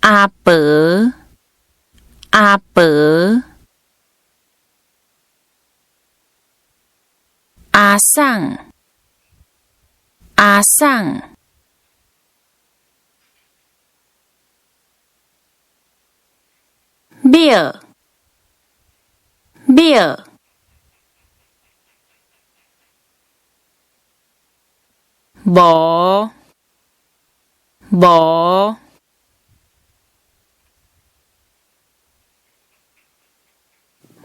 阿婆，阿婆，阿送，阿送，庙，庙，无，无。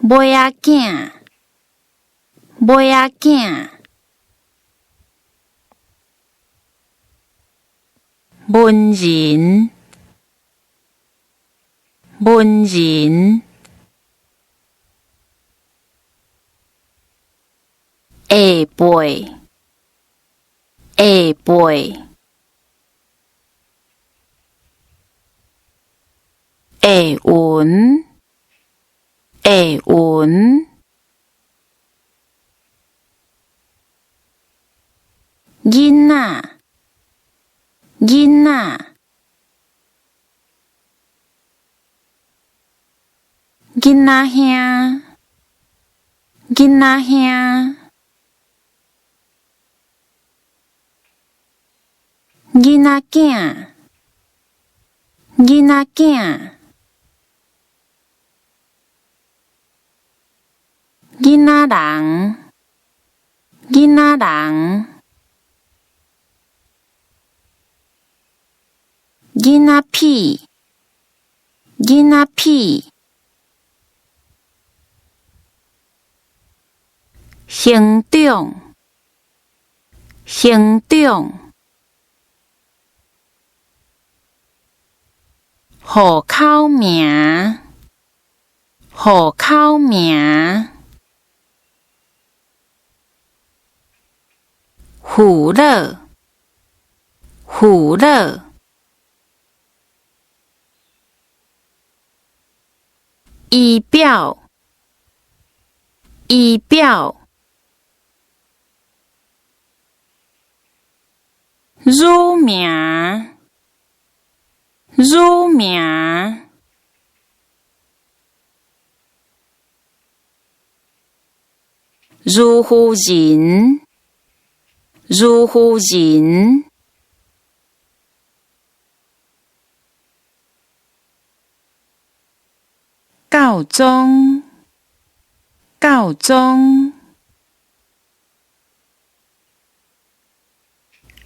尾仔囝，尾仔囝，文人，文人，下辈，下辈，下文，下文。囡仔，囡仔，囡仔兄，囡仔兄，囡仔囝，囡仔囝，囡仔人，囡仔人。囡仔屁，囡仔屁，行长，行长，户口名，户口名，父老，父老。仪表，仪表，乳名，乳名，如夫人，如夫人。告状，告状，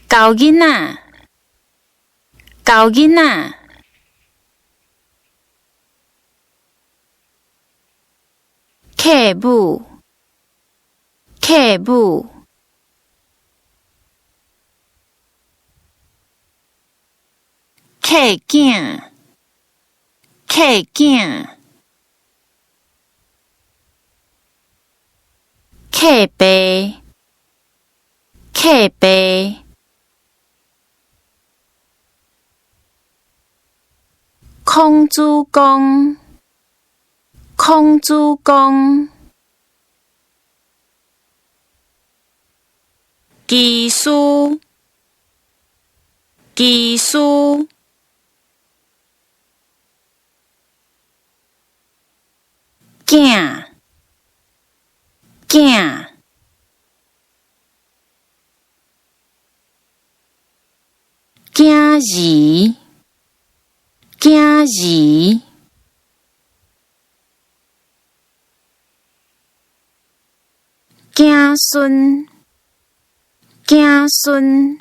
教囡仔，教囡仔，客母，客母，客囝，客囝。客爸，客爸，孔子公，孔子公，技师，技师，囝，囝，囝儿，囝儿，囝孙，囝孙，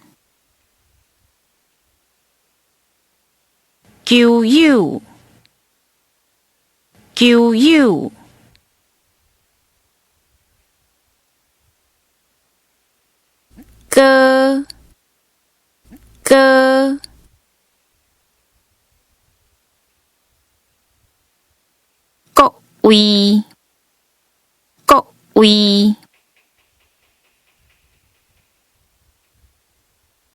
球友，球友。哥，哥，各位，各位。